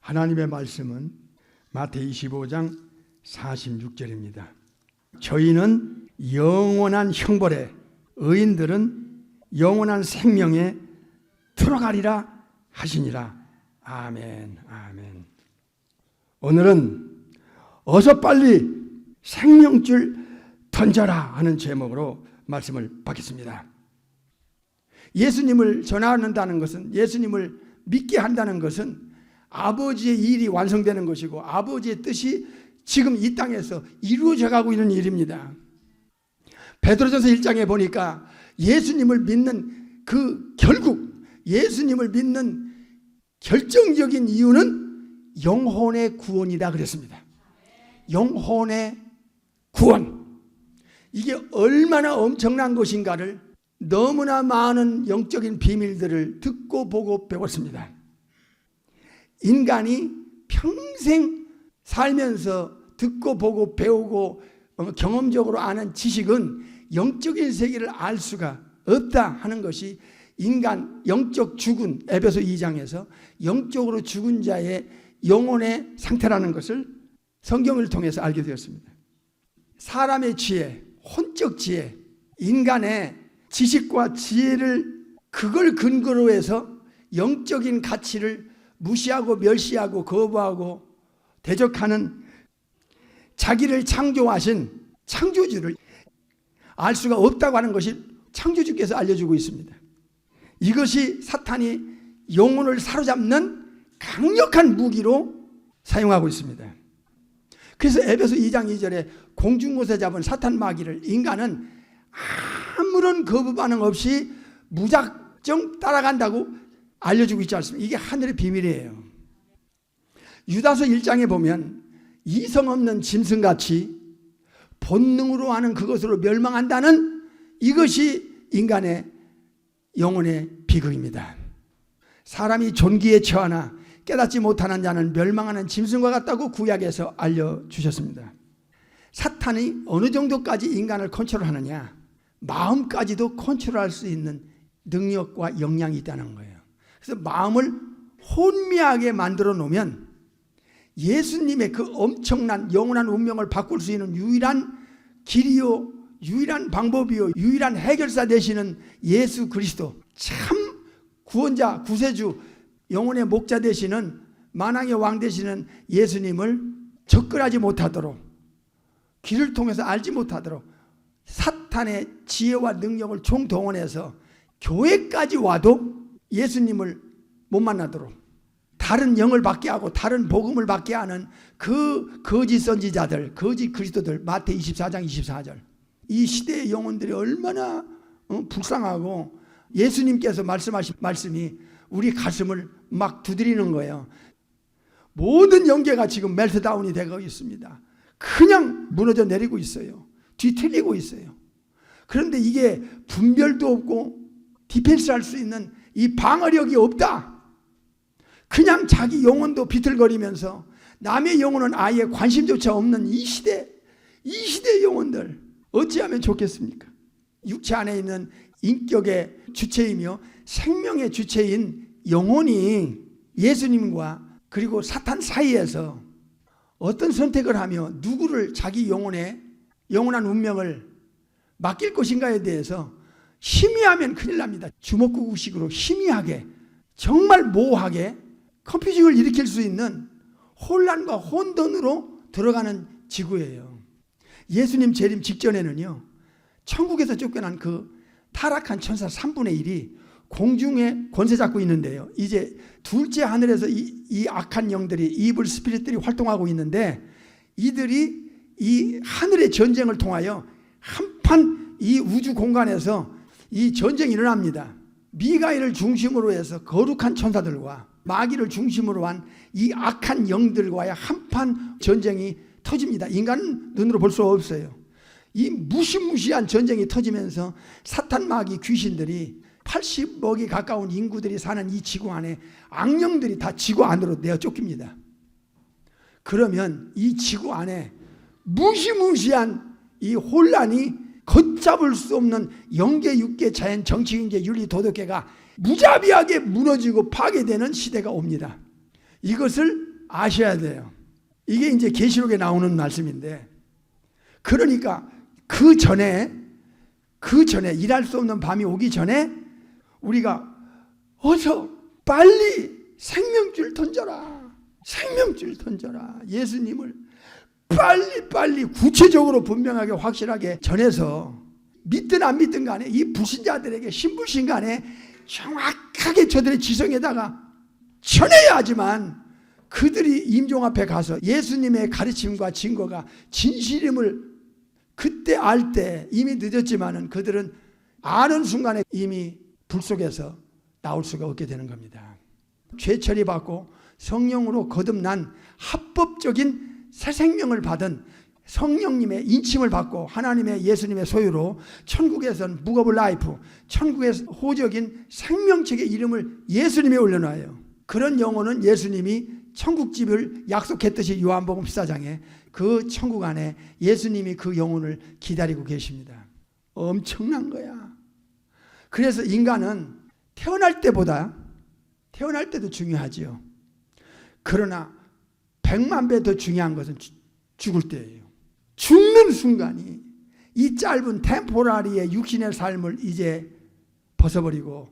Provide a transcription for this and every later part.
하나님의 말씀은 마태복음 25장 46절입니다. 저희는 영원한 형벌에, 의인들은 영원한 생명에 들어가리라 하시니라. 아멘, 아멘. 오늘은 어서 빨리 생명줄 던져라 하는 제목으로 말씀을 받겠습니다. 예수님을 전하는다는 것은, 예수님을 믿게 한다는 것은 아버지의 일이 완성되는 것이고 아버지의 뜻이 지금 이 땅에서 이루어져 가고 있는 일입니다. 베드로전서 1장에 보니까 예수님을 믿는 그 결국, 예수님을 믿는 결정적인 이유는 영혼의 구원이다 그랬습니다. 영혼의 구원. 이게 얼마나 엄청난 것인가를 너무나 많은 영적인 비밀들을 듣고 보고 배웠습니다. 인간이 평생 살면서 듣고 보고 배우고 경험적으로 아는 지식은 영적인 세계를 알 수가 없다 하는 것이 인간 영적 죽은, 에베소 2장에서 영적으로 죽은 자의 영혼의 상태라는 것을 성경을 통해서 알게 되었습니다. 사람의 지혜, 혼적 지혜, 인간의 지식과 지혜를, 그걸 근거로 해서 영적인 가치를 무시하고 멸시하고 거부하고 대적하는 자기를 창조하신 창조주를 알 수가 없다고 하는 것이 창조주께서 알려주고 있습니다. 이것이 사탄이 영혼을 사로잡는 강력한 무기로 사용하고 있습니다. 그래서 에베소 2장 2절에 공중곳에 잡은 사탄 마귀를 인간은 아무런 거부 반응 없이 무작정 따라간다고 알려주고 있지 않습니까? 이게 하늘의 비밀이에요. 유다서 1장에 보면 이성 없는 짐승같이 본능으로 하는 그것으로 멸망한다는, 이것이 인간의 영혼의 비극입니다. 사람이 존귀에 처하나 깨닫지 못하는 자는 멸망하는 짐승과 같다고 구약에서 알려주셨습니다. 사탄이 어느 정도까지 인간을 컨트롤하느냐, 마음까지도 컨트롤할 수 있는 능력과 역량이 있다는 거예요. 그래서 마음을 혼미하게 만들어 놓으면 예수님의 그 엄청난 영원한 운명을 바꿀 수 있는 유일한 길이요, 유일한 방법이요, 유일한 해결사 되시는 예수 그리스도, 참 구원자, 구세주, 영혼의 목자 되시는, 만왕의 왕 되시는 예수님을 접근하지 못하도록, 길을 통해서 알지 못하도록 사탄의 지혜와 능력을 총동원해서 교회까지 와도 예수님을 못 만나도록 다른 영을 받게 하고 다른 복음을 받게 하는 그 거짓 선지자들, 거짓 그리스도들, 마태 24장 24절. 이 시대의 영혼들이 얼마나 불쌍하고, 예수님께서 말씀하신 말씀이 우리 가슴을 막 두드리는 거예요. 모든 영계가 지금 멜트다운이 되고 있습니다. 그냥 무너져 내리고 있어요. 뒤틀리고 있어요. 그런데 이게 분별도 없고 디펜스 할 수 있는 이 방어력이 없다. 그냥 자기 영혼도 비틀거리면서 남의 영혼은 아예 관심조차 없는 이 시대의 영혼들, 어찌하면 좋겠습니까? 육체 안에 있는 인격의 주체이며 생명의 주체인 영혼이 예수님과 그리고 사탄 사이에서 어떤 선택을 하며 누구를 자기 영혼의 영원한 운명을 맡길 것인가에 대해서 희미하면 큰일 납니다. 주먹구구식으로 희미하게, 정말 모호하게 컨퓨징을 일으킬 수 있는 혼란과 혼돈으로 들어가는 지구예요. 예수님 재림 직전에는요, 천국에서 쫓겨난 그 타락한 천사 3분의 1이 공중에 권세 잡고 있는데요, 이제 둘째 하늘에서 이 악한 영들이, 이블 스피릿들이 활동하고 있는데, 이들이 이 하늘의 전쟁을 통하여 한판 이 우주 공간에서 이 전쟁이 일어납니다. 미가엘을 중심으로 해서 거룩한 천사들과 마귀를 중심으로 한 이 악한 영들과의 한판 전쟁이 터집니다. 인간은 눈으로 볼 수 없어요. 이 무시무시한 전쟁이 터지면서 사탄, 마귀, 귀신들이 80억이 가까운 인구들이 사는 이 지구 안에 악령들이 다 지구 안으로 내어 쫓깁니다. 그러면 이 지구 안에 무시무시한 이 혼란이 걷잡을 수 없는 영계, 육계, 자연, 정치인계, 윤리, 도덕계가 무자비하게 무너지고 파괴되는 시대가 옵니다. 이것을 아셔야 돼요. 이게 이제 계시록에 나오는 말씀인데, 그러니까 그 전에 일할 수 없는 밤이 오기 전에 우리가 어서 빨리 생명줄 던져라. 생명줄 던져라. 예수님을 빨리 구체적으로 분명하게 확실하게 전해서 믿든 안 믿든 간에 이 불신자들에게 신불신 간에 정확하게 저들의 지성에다가 전해야 하지만, 그들이 임종 앞에 가서 예수님의 가르침과 증거가 진실임을 그때 알 때 이미 늦었지만은 그들은 아는 순간에 이미 불 속에서 나올 수가 없게 되는 겁니다. 죄 처리받고 성령으로 거듭난 합법적인 새 생명을 받은 성령님의 인침을 받고 하나님의 예수님의 소유로 천국에선 무거블 라이프, 천국의 호적인 생명책의 이름을 예수님에 올려놔요. 그런 영혼은 예수님이 천국집을 약속했듯이 요한복음 14장에 그 천국 안에 예수님이 그 영혼을 기다리고 계십니다. 엄청난 거야. 그래서 인간은 태어날 때도 중요하지요. 그러나 100만 배 더 중요한 것은 죽을 때예요. 죽는 순간이 이 짧은 템포라리의 육신의 삶을 이제 벗어버리고,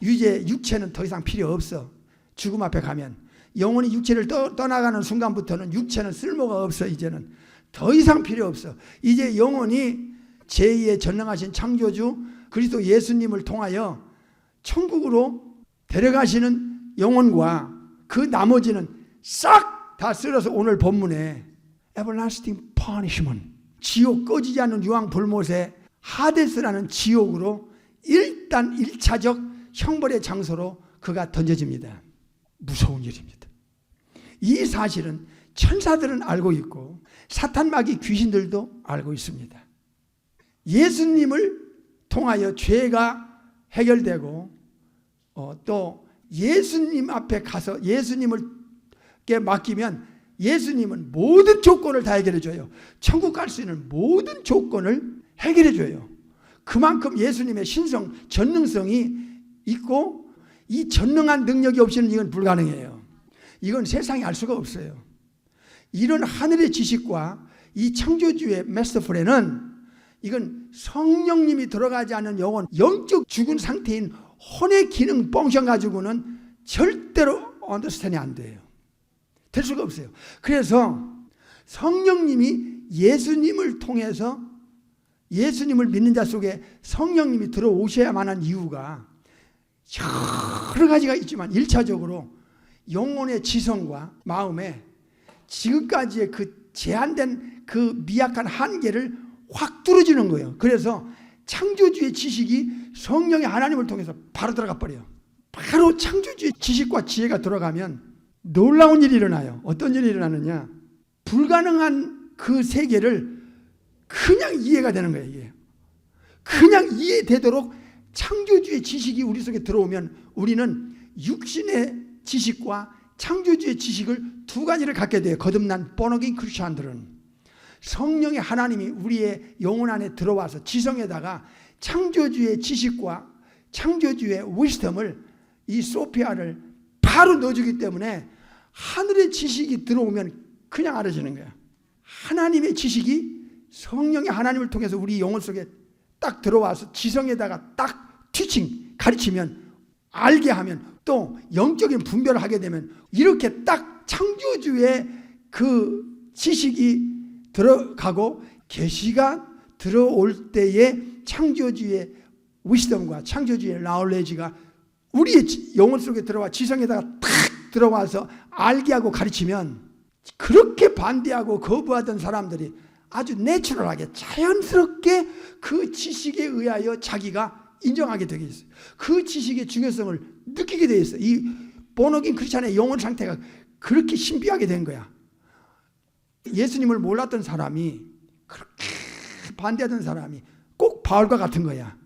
이제 육체는 더 이상 필요 없어. 죽음 앞에 가면 영혼이 육체를 떠나가는 순간부터는 육체는 쓸모가 없어. 이제는 더 이상 필요 없어. 이제 영혼이 제2의 전능하신 창조주 그리스도 예수님을 통하여 천국으로 데려가시는 영혼과 그 나머지는 싹 다 쓸어서 오늘 본문에 everlasting punishment, 지옥 꺼지지 않는 유황 불못의 하데스라는 지옥으로 일단 1차적 형벌의 장소로 그가 던져집니다. 무서운 일입니다. 이 사실은 천사들은 알고 있고 사탄 마귀 귀신들도 알고 있습니다. 예수님을 통하여 죄가 해결되고 또 예수님 앞에 가서 예수님께 맡기면 예수님은 모든 조건을 다 해결해 줘요. 천국 갈 수 있는 모든 조건을 해결해 줘요. 그만큼 예수님의 신성, 전능성이 있고, 이 전능한 능력이 없이는 이건 불가능해요. 이건 세상이 알 수가 없어요. 이런 하늘의 지식과 이 창조주의 마스터플랜은 이건 성령님이 들어가지 않는 영혼, 영적 죽은 상태인 혼의 기능 뻥션 가지고는 절대로 언더스탠이 안 돼요. 될 수가 없어요. 그래서 성령님이 예수님을 통해서, 예수님을 믿는 자 속에 성령님이 들어오셔야만 한 이유가 여러 가지가 있지만 1차적으로 영혼의 지성과 마음에 지금까지의 그 제한된 그 미약한 한계를 확 뚫어지는 거예요. 그래서 창조주의 지식이 성령의 하나님을 통해서 바로 들어가 버려요. 바로 창조주의 지식과 지혜가 들어가면 놀라운 일이 일어나요. 어떤 일이 일어나느냐, 불가능한 그 세계를 그냥 이해가 되는 거예요. 이게 그냥 이해되도록 창조주의 지식이 우리 속에 들어오면 우리는 육신의 지식과 창조주의 지식을 두 가지를 갖게 돼요. 거듭난 born-again 크리스천들은 성령의 하나님이 우리의 영혼 안에 들어와서 지성에다가 창조주의 지식과 창조주의 위스덤을, 이 소피아를 바로 넣어주기 때문에 하늘의 지식이 들어오면 그냥 알아지는 거야. 하나님의 지식이 성령의 하나님을 통해서 우리 영혼 속에 딱 들어와서 지성에다가 딱 티칭, 가르치면, 알게 하면, 또 영적인 분별을 하게 되면 이렇게 딱 창조주의 그 지식이 들어가고 계시가 들어올 때에 창조주의 위스덤과 창조주의 나울레지가 우리의 영혼 속에 들어와 지성에다가 탁 들어와서 알게 하고 가르치면, 그렇게 반대하고 거부하던 사람들이 아주 내추럴하게 자연스럽게 그 지식에 의하여 자기가 인정하게 되게 있어요. 그 지식의 중요성을 느끼게 되어 있어요. 이 본어긴 크리스찬의 영혼 상태가 그렇게 신비하게 된 거야. 예수님을 몰랐던 사람이, 그렇게 반대하던 사람이 꼭 바울과 같은 거야.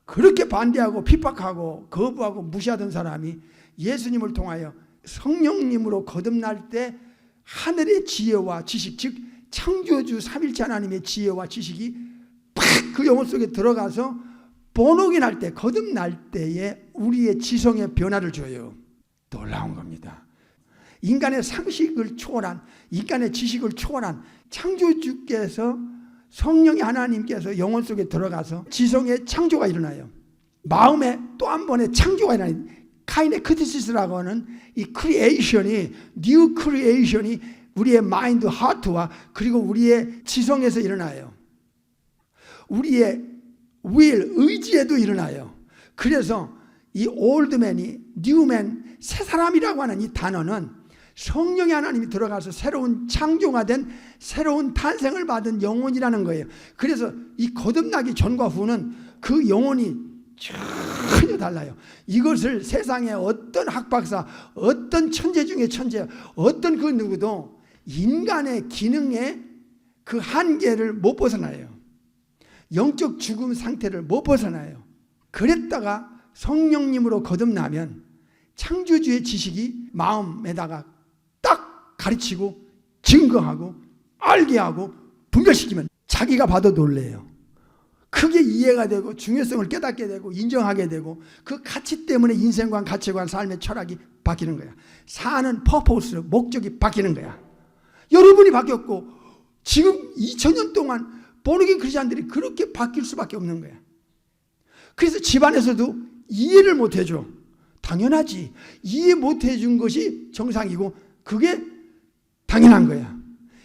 그렇게 반대하고 핍박하고 거부하고 무시하던 사람이 예수님을 통하여 성령님으로 거듭날 때 하늘의 지혜와 지식, 즉 창조주 삼일체 하나님의 지혜와 지식이 팍 그 영혼 속에 들어가서 본어긴 때, 거듭날 때에 우리의 지성의 변화를 줘요. 놀라운 겁니다. 인간의 상식을 초월한, 인간의 지식을 초월한 창조주께서, 성령의 하나님께서 영혼 속에 들어가서 지성의 창조가 일어나요. 마음에 또 한 번의 창조가 일어나요. 카이네크티시스라고 하는 이 크리에이션이, 뉴 크리에이션이 우리의 마인드, 하트와 그리고 우리의 지성에서 일어나요. 우리의 의지에도 일어나요. 그래서 이 올드맨이 뉴맨, 새 사람이라고 하는 이 단어는 성령의 하나님이 들어가서 새로운 창조가 된, 새로운 탄생을 받은 영혼이라는 거예요. 그래서 이 거듭나기 전과 후는 그 영혼이 전혀 달라요. 이것을 세상의 어떤 학박사, 어떤 천재 중에 천재, 어떤 그 누구도 인간의 기능의 그 한계를 못 벗어나요. 영적 죽음 상태를 못 벗어나요. 그랬다가 성령님으로 거듭나면 창조주의 지식이 마음에다가 딱 가르치고 증거하고 알게 하고 분별시키면 자기가 봐도 놀래요. 크게 이해가 되고 중요성을 깨닫게 되고 인정하게 되고 그 가치 때문에 인생관, 가치관, 삶의 철학이 바뀌는 거야. 사는 퍼포스, 목적이 바뀌는 거야. 여러분이 바뀌었고 지금 2000년 동안 born-again 크리스찬들이 그렇게 바뀔 수밖에 없는 거야. 그래서 집안에서도 이해를 못 해줘. 당연하지. 이해 못 해준 것이 정상이고 그게 당연한 거야.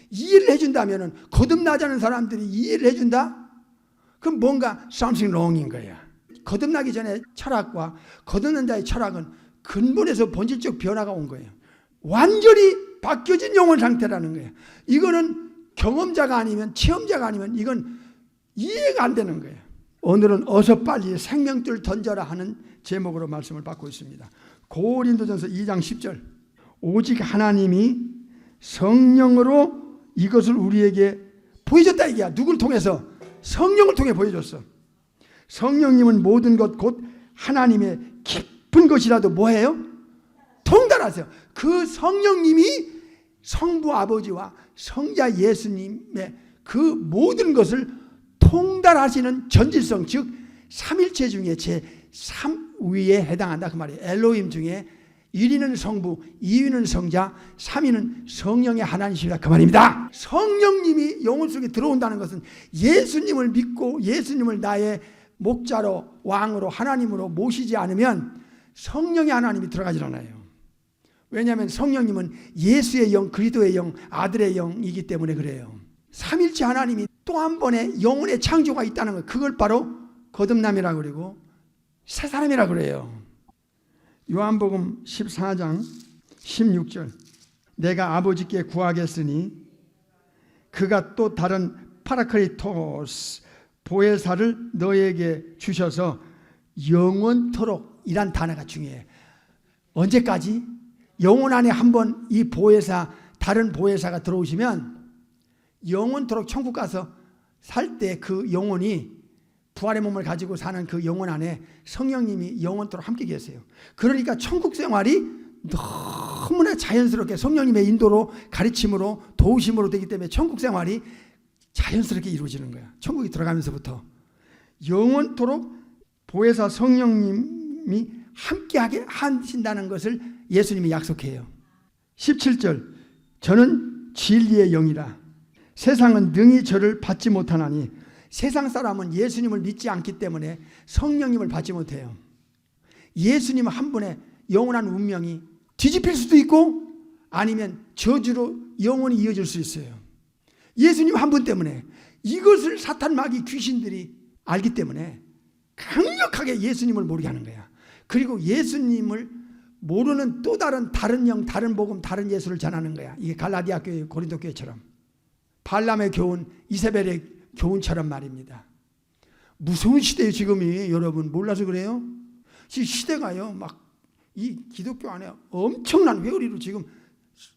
이해를 해준다면, 거듭나자는 사람들이 이해를 해준다? 그럼 뭔가 something wrong인 거야. 거듭나기 전에 철학과 거듭난 자의 철학은 근본에서 본질적 변화가 온 거예요. 완전히 바뀌어진 영혼 상태라는 거예요. 이거는 경험자가 아니면, 체험자가 아니면 이건 이해가 안 되는 거예요. 오늘은 어서 빨리 생명줄 던져라 하는 제목으로 말씀을 받고 있습니다. 고린도전서 2장 10절. 오직 하나님이 성령으로 이것을 우리에게 보여줬다 이게야. 누굴 통해서? 성령을 통해 보여줬어. 성령님은 모든 것 곧 하나님의 깊은 것이라도 뭐해요? 통달하세요. 그 성령님이 성부 아버지와 성자 예수님의 그 모든 것을 통달하시는 전질성, 즉 삼일체 중에 제3위에 해당한다 그 말이에요. 엘로힘 중에 1위는 성부, 2위는 성자, 3위는 성령의 하나님이시라 그 말입니다. 성령님이 영혼 속에 들어온다는 것은 예수님을 믿고 예수님을 나의 목자로, 왕으로, 하나님으로 모시지 않으면 성령의 하나님이 들어가질 않아요. 왜냐하면 성령님은 예수의 영, 그리스도의 영, 아들의 영이기 때문에 그래요. 삼일체 하나님이 또 한 번의 영혼의 창조가 있다는 것, 그걸 바로 거듭남이라고 그러고 새 사람이라고 그래요. 요한복음 14장 16절. 내가 아버지께 구하겠으니 그가 또 다른 파라클리토스 보혜사를 너에게 주셔서 영원토록 이란 단어가 중요해요. 언제까지? 영혼 안에 한번 이 보혜사, 다른 보혜사가 들어오시면 영원토록 천국 가서 살 때 그 영혼이 부활의 몸을 가지고 사는 그 영혼 안에 성령님이 영원토록 함께 계세요. 그러니까 천국 생활이 너무나 자연스럽게 성령님의 인도로, 가르침으로, 도우심으로 되기 때문에 천국 생활이 자연스럽게 이루어지는 거야. 천국에 들어가면서부터 영원토록 보혜사 성령님이 함께하게 하신다는 것을 예수님이 약속해요. 17절. 저는 진리의 영이라 세상은 능히 저를 받지 못하나니. 세상 사람은 예수님을 믿지 않기 때문에 성령님을 받지 못해요. 예수님 한 분의 영원한 운명이 뒤집힐 수도 있고 아니면 저주로 영원히 이어질 수 있어요. 예수님 한 분 때문에. 이것을 사탄, 마귀, 귀신들이 알기 때문에 강력하게 예수님을 모르게 하는 거야. 그리고 예수님을 모르는 또 다른 영, 다른 복음, 다른 예수를 전하는 거야. 이게 갈라디아 교회, 고린도 교회처럼, 발람의 교훈, 이세벨의 교훈처럼 말입니다. 무서운 시대예요 지금이. 여러분 몰라서 그래요? 시대가요 막 이 기독교 안에 엄청난 회오리로 지금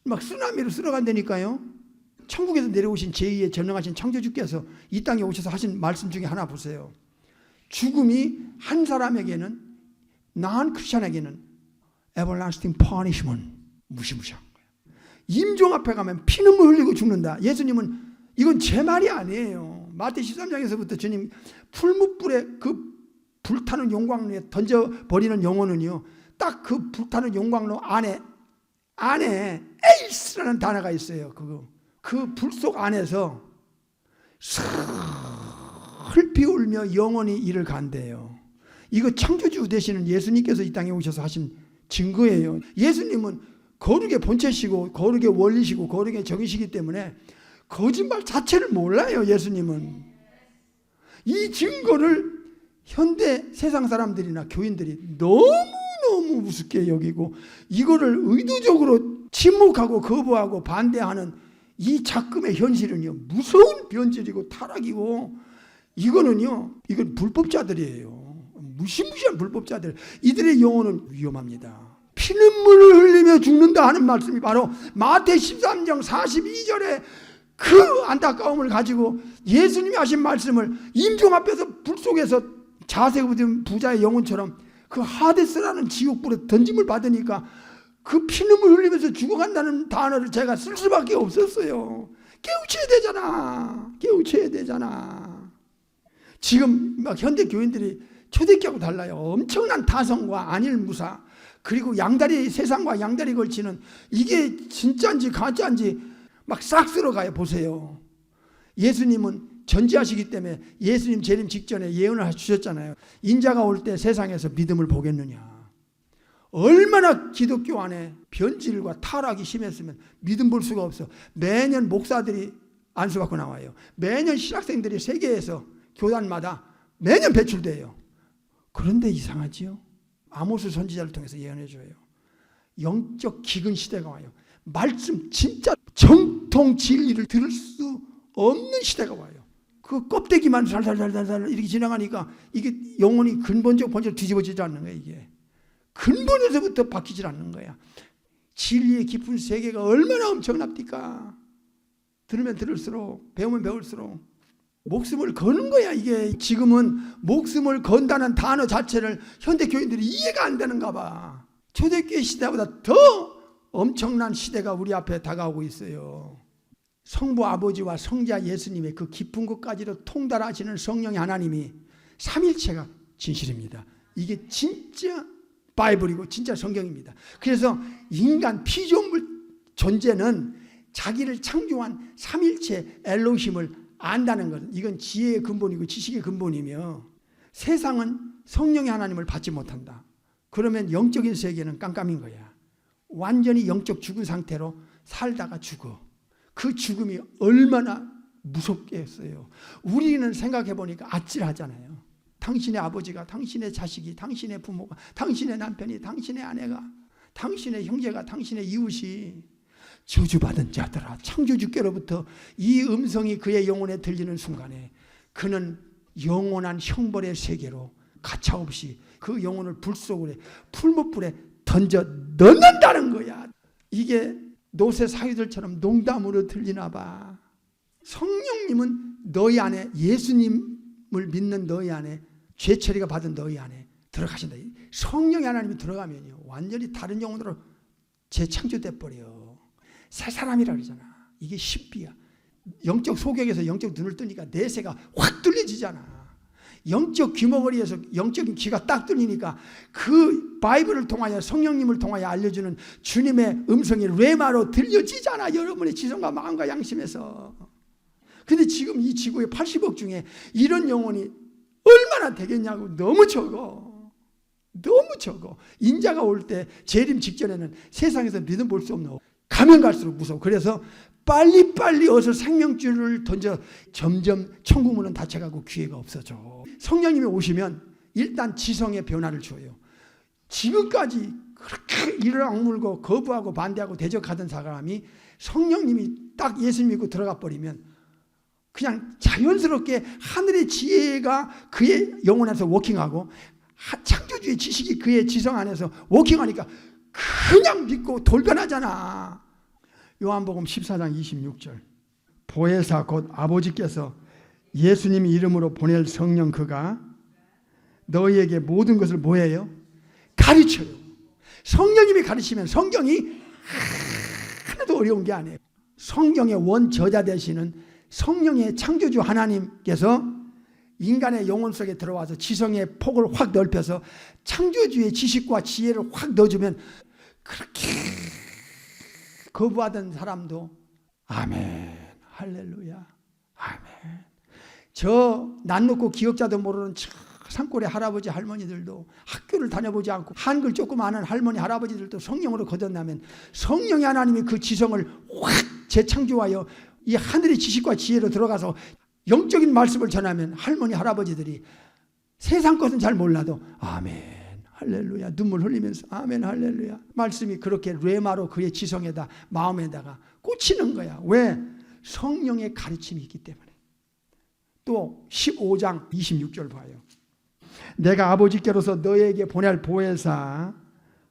막 쓰나미로 쓸어간다니까요. 천국에서 내려오신 제2의 전능하신 창조주께서 이 땅에 오셔서 하신 말씀 중에 하나 보세요. 죽음이 한 사람에게는, 나한 크리스찬에게는 everlasting punishment, 무시무시한 거예요. 임종 앞에 가면 피눈물 흘리고 죽는다. 예수님은 이건 제 말이 아니에요. 마태 13장에서부터 주님 풀무불에 그 불타는 용광로에 던져버리는 영혼은요, 딱 그 불타는 용광로 안에 안에 에이스라는 단어가 있어요. 그 불 속 안에서 슬피 울며 영원히 이를 간대요. 이거 창조주 되시는 예수님께서 이 땅에 오셔서 하신 증거예요. 예수님은 거룩의 본체시고 거룩의 원리시고 거룩의 정의시기 때문에 거짓말 자체를 몰라요. 예수님은. 이 증거를 현대 세상 사람들이나 교인들이 너무너무 우습게 여기고 이거를 의도적으로 침묵하고 거부하고 반대하는 이 작금의 현실은요, 무서운 변질이고 타락이고, 이건 불법자들이에요. 무시무시한 불법자들. 이들의 영혼은 위험합니다. 피눈물을 흘리며 죽는다 하는 말씀이 바로 마태 13장 42절에 그 안타까움을 가지고 예수님이 하신 말씀을 임종 앞에서 불 속에서 자세 굳은 부자의 영혼처럼 그 하데스라는 지옥불에 던짐을 받으니까 그 피눈물 흘리면서 죽어간다는 단어를 제가 쓸 수밖에 없었어요. 깨우쳐야 되잖아. 지금 막 현대 교인들이 초대교하고 달라요. 엄청난 타성과 안일무사, 그리고 양다리, 세상과 양다리 걸치는, 이게 진짜인지 가짜인지 막 싹 쓸어가요. 보세요. 예수님은 전지하시기 때문에 예수님 재림 직전에 예언을 주셨잖아요. 인자가 올 때 세상에서 믿음을 보겠느냐. 얼마나 기독교 안에 변질과 타락이 심했으면 믿음 볼 수가 없어. 매년 목사들이 안수받고 나와요. 매년 신학생들이 세계에서 교단마다 매년 배출돼요. 그런데 이상하지요? 아모스 선지자를 통해서 예언해줘요. 영적 기근 시대가 와요. 말씀 진짜 정통 진리를 들을 수 없는 시대가 와요. 그 껍데기만 살살살살 이렇게 지나가니까 이게 영혼이 근본적으로 뒤집어지지 않는 거예요. 이게 근본에서부터 바뀌질 않는 거야. 진리의 깊은 세계가 얼마나 엄청납니까? 들으면 들을수록, 배우면 배울수록 목숨을 거는 거야. 이게 지금은 목숨을 건다는 단어 자체를 현대 교인들이 이해가 안 되는가 봐. 초대교회 시대보다 더 엄청난 시대가 우리 앞에 다가오고 있어요. 성부 아버지와 성자 예수님의 그 깊은 것까지도 통달하시는 성령의 하나님이 삼일체가 진실입니다. 이게 진짜 바이블이고 진짜 성경입니다. 그래서 인간 피조물 존재는 자기를 창조한 삼일체 엘로힘을 안다는 것은, 이건 지혜의 근본이고 지식의 근본이며, 세상은 성령의 하나님을 받지 못한다. 그러면 영적인 세계는 깜깜인 거야. 완전히 영적 죽은 상태로 살다가 죽어. 그 죽음이 얼마나 무섭게 했어요. 우리는 생각해 보니까 아찔하잖아요. 당신의 아버지가, 당신의 자식이, 당신의 부모가, 당신의 남편이, 당신의 아내가, 당신의 형제가, 당신의 이웃이 저주받은 자들아, 창조주께로부터 이 음성이 그의 영혼에 들리는 순간에 그는 영원한 형벌의 세계로 가차없이 그 영혼을 불 속으로, 풀무불에 던져 넣는다는 거야. 이게 노새 사유들처럼 농담으로 들리나 봐. 성령님은 너희 안에, 예수님을 믿는 너희 안에, 죄처리가 받은 너희 안에 들어가신다. 성령의 하나님이 들어가면요, 완전히 다른 영혼으로 재창조돼 버려. 새 사람이라 그러잖아. 이게 신비야. 영적 소경에서 영적 눈을 뜨니까 내세가 확 뚫려지잖아. 영적 귀머거리에서 영적인 귀가 딱 뚫리니까 그 바이블을 통하여, 성령님을 통하여 알려주는 주님의 음성이 레마로 들려지잖아. 여러분의 지성과 마음과 양심에서. 근데 지금 이 지구의 80억 중에 이런 영혼이 얼마나 되겠냐고. 너무 적어. 인자가 올 때, 재림 직전에는 세상에서 믿음 볼 수 없는, 가면 갈수록 무서워. 그래서 빨리빨리 어서 생명줄을 던져. 점점 천국문은 닫혀가고 기회가 없어져. 성령님이 오시면 일단 지성의 변화를 줘요. 지금까지 그렇게 이를 악물고 거부하고 반대하고 대적하던 사람이 성령님이 딱 예수 믿고 들어가 버리면 그냥 자연스럽게 하늘의 지혜가 그의 영혼 안에서 워킹하고 창조주의 지식이 그의 지성 안에서 워킹하니까 그냥 믿고 돌변하잖아. 요한복음 14장 26절. 보혜사 곧 아버지께서 예수님 이름으로 보낼 성령 그가 너희에게 모든 것을 뭐예요? 가르쳐요. 성령님이 가르치면 성경이 하나도 어려운 게 아니에요. 성경의 원저자 되시는 성령의 창조주 하나님께서 인간의 영혼 속에 들어와서 지성의 폭을 확 넓혀서 창조주의 지식과 지혜를 확 넣어주면 그렇게 거부하던 사람도 아멘, 할렐루야, 아멘. 저 낯 놓고 기억자도 모르는 산골의 할아버지 할머니들도 학교를 다녀보지 않고 한글 조금 아는 할머니 할아버지들도 성령으로 거듭나면 성령의 하나님이 그 지성을 확 재창조하여 이 하늘의 지식과 지혜로 들어가서 영적인 말씀을 전하면 할머니 할아버지들이 세상 것은 잘 몰라도 아멘 할렐루야 눈물 흘리면서 아멘 할렐루야 말씀이 그렇게 레마로 그의 지성에다 마음에다가 꽂히는 거야. 왜? 성령의 가르침이 있기 때문에. 또 15장 26절 봐요. 내가 아버지께로서 너에게 보낼 보혜사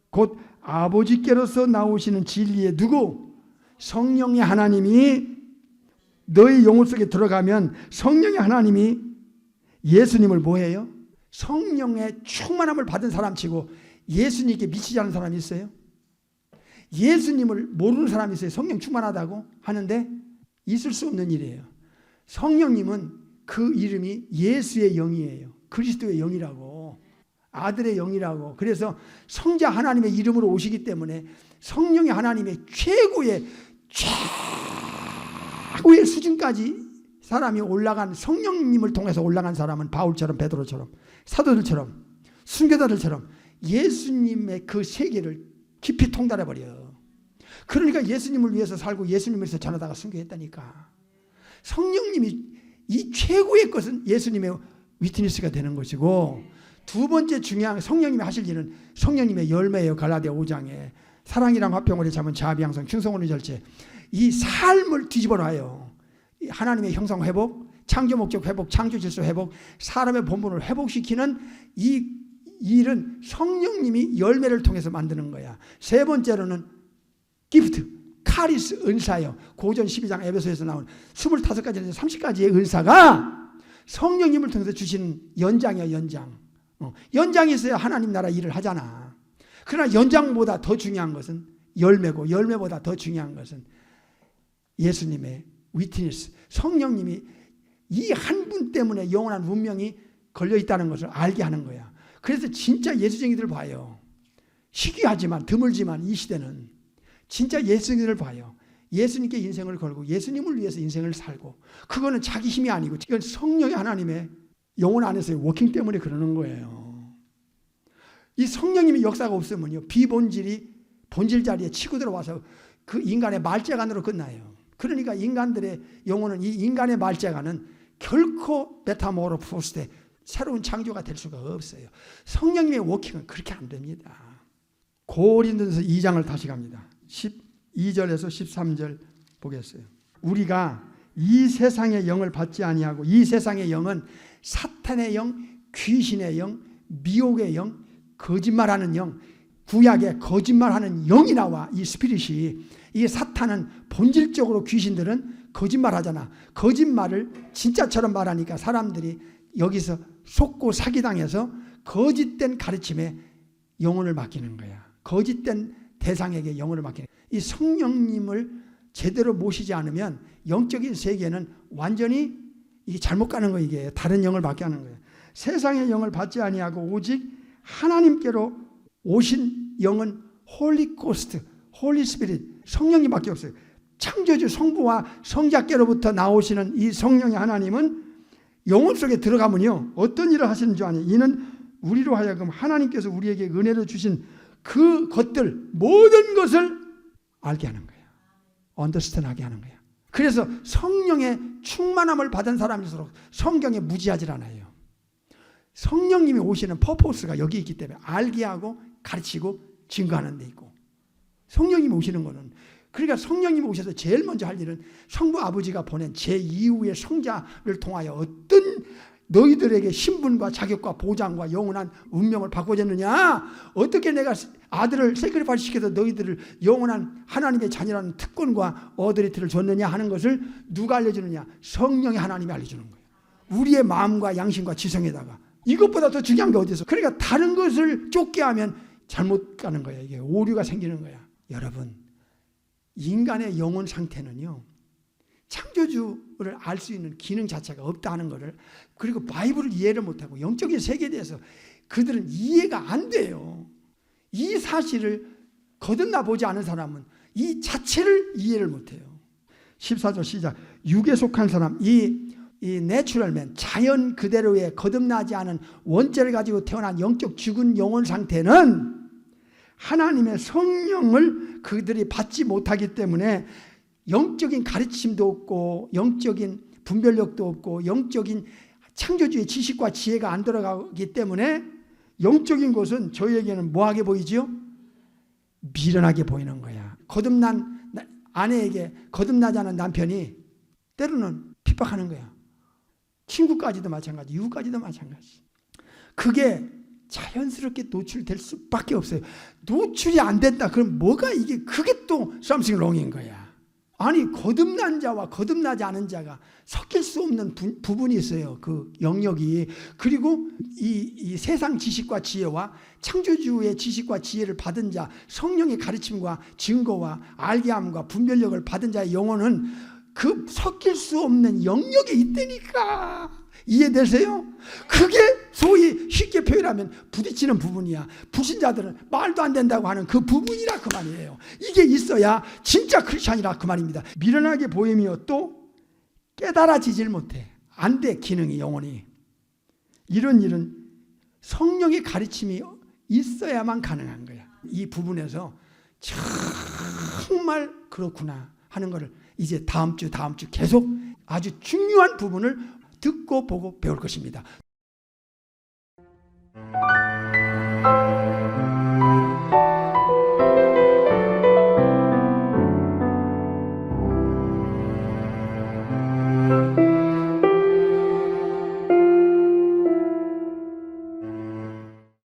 곧 아버지께로서 나오시는 진리의 누구? 성령의 하나님이 너의 영혼 속에 들어가면 성령의 하나님이 예수님을 뭐해요? 성령의 충만함을 받은 사람 치고 예수님께 미치지 않은 사람이 있어요? 예수님을 모르는 사람이 있어요? 성령 충만하다고 하는데 있을 수 없는 일이에요. 성령님은 그 이름이 예수의 영이에요. 그리스도의 영이라고, 아들의 영이라고. 그래서 성자 하나님의 이름으로 오시기 때문에 성령의 하나님의 최고의 수준까지 사람이 올라간, 성령님을 통해서 올라간 사람은 바울처럼 베드로처럼 사도들처럼 순교자들처럼 예수님의 그 세계를 깊이 통달해버려. 그러니까 예수님을 위해서 살고 예수님을 위해서 전하다가 순교했다니까. 성령님이 이 최고의 것은 예수님의 위트니스가 되는 것이고, 두 번째 중요한 성령님이 하실 일은 성령님의 열매예요. 갈라디아 5장에 사랑이랑 화평으로 잠은 자비 양성 충성으로 절제. 이 삶을 뒤집어 놔요. 하나님의 형상 회복, 창조 목적 회복, 창조 질서 회복, 사람의 본분을 회복시키는 이 일은 성령님이 열매를 통해서 만드는 거야. 세 번째로는 기프트, 카리스 은사요. 고전 12장 에베소에서 나온 25가지에서 30가지의 은사가 성령님을 통해서 주시는 연장이야, 연장. 연장이 있어야 하나님 나라 일을 하잖아. 그러나 연장보다 더 중요한 것은 열매고, 열매보다 더 중요한 것은 예수님의 위트니스, 성령님이 이 한 분 때문에 영원한 운명이 걸려있다는 것을 알게 하는 거야. 그래서 진짜 예수쟁이들 봐요. 희귀하지만 드물지만 이 시대는 진짜 예수님을 봐요. 예수님께 인생을 걸고 예수님을 위해서 인생을 살고, 그거는 자기 힘이 아니고 이건 성령의 하나님의 영혼 안에서의 워킹 때문에 그러는 거예요. 이 성령님의 역사가 없으면요, 비본질이 본질 자리에 치고 들어와서 그 인간의 말재간으로 끝나요. 그러니까 인간들의 영혼은, 이 인간의 말재간은 결코 메타모르포스, 새로운 창조가 될 수가 없어요. 성령님의 워킹은 그렇게 안 됩니다. 고린도전서 2장을 다시 갑니다. 12절에서 13절 보겠어요. 우리가 이 세상의 영을 받지 아니하고, 이 세상의 영은 사탄의 영, 귀신의 영, 미혹의 영, 거짓말하는 영, 구약의 거짓말하는 영이 나와. 이 스피릿이, 이게 사탄은 본질적으로 귀신들은 거짓말하잖아. 거짓말을 진짜처럼 말하니까 사람들이 여기서 속고 사기당해서 거짓된 가르침에 영혼을 맡기는 거야. 거짓된 대상에게 영혼을 맡기는 거야. 이 성령님을 제대로 모시지 않으면 영적인 세계는 완전히 이게 잘못 가는 거예요. 이게 다른 영을 받게 하는 거예요. 세상의 영을 받지 아니하고 오직 하나님께로 오신 영은 홀리 고스트, 홀리 스피릿, 성령님밖에 없어요. 창조주 성부와 성자께로부터 나오시는 이 성령의 하나님은 영혼 속에 들어가면요, 어떤 일을 하시는 줄 아냐. 이는 우리로 하여금 하나님께서 우리에게 은혜로 주신 그 것들, 모든 것을 알게 하는 거예요. 언더스탠하게 하는 거예요. 그래서 성령의 충만함을 받은 사람일수록 성경에 무지하지 않아요. 성령님이 오시는 퍼포스가 여기 있기 때문에 알게 하고 가르치고 증거하는 데 있고, 성령님이 오시는 거는, 그러니까 성령님이 오셔서 제일 먼저 할 일은 성부 아버지가 보낸 제2후의 성자를 통하여 어떤 너희들에게 신분과 자격과 보장과 영원한 운명을 바꿔줬느냐, 어떻게 내가 아들을 세크리파이스 시켜서 너희들을 영원한 하나님의 자녀라는 특권과 어드리티를 줬느냐 하는 것을 누가 알려주느냐, 성령의 하나님이 알려주는 거예요. 우리의 마음과 양심과 지성에다가. 이것보다 더 중요한 게 어디 있어. 그러니까 다른 것을 쫓게 하면 잘못 가는 거야. 이게 오류가 생기는 거야. 여러분, 인간의 영혼 상태는요, 창조주를 알 수 있는 기능 자체가 없다는 것을, 그리고 바이블을 이해를 못하고 영적인 세계에 대해서 그들은 이해가 안 돼요. 이 사실을 거듭나 보지 않은 사람은 이 자체를 이해를 못해요. 14절 시작. 육에 속한 사람, 이 내추럴맨, 자연 그대로의 거듭나지 않은 원죄를 가지고 태어난 영적 죽은 영혼 상태는 하나님의 성령을 그들이 받지 못하기 때문에 영적인 가르침도 없고 영적인 분별력도 없고 영적인 창조주의 지식과 지혜가 안 들어가기 때문에 영적인 것은 저희에게는 뭐하게 보이지요? 미련하게 보이는 거야. 거듭난 아내에게 거듭나지 않은 남편이 때로는 핍박하는 거야. 친구까지도 마찬가지, 이웃까지도 마찬가지. 그게 자연스럽게 노출될 수밖에 없어요. 노출이 안 된다. 그럼 뭐가 이게 그게 또 something wrong인 거야. 아니 거듭난 자와 거듭나지 않은 자가 섞일 수 없는 부분이 있어요. 그 영역이. 그리고 이 세상 지식과 지혜와 창조주의 지식과 지혜를 받은 자, 성령의 가르침과 증거와 알게함과 분별력을 받은 자의 영혼은 그 섞일 수 없는 영역에 있다니까. 이해되세요? 그게 소위 쉽게 표현하면 부딪히는 부분이야. 불신자들은 말도 안 된다고 하는 그 부분이라 그 말이에요. 이게 있어야 진짜 크리스찬이라 그 말입니다. 미련하게 보이며 또 깨달아지질 못해. 안 돼, 기능이, 영혼이. 이런 일은 성령의 가르침이 있어야만 가능한 거야. 이 부분에서 정말 그렇구나 하는 거를 이제 다음 주 계속 아주 중요한 부분을 듣고 보고 배울 것입니다.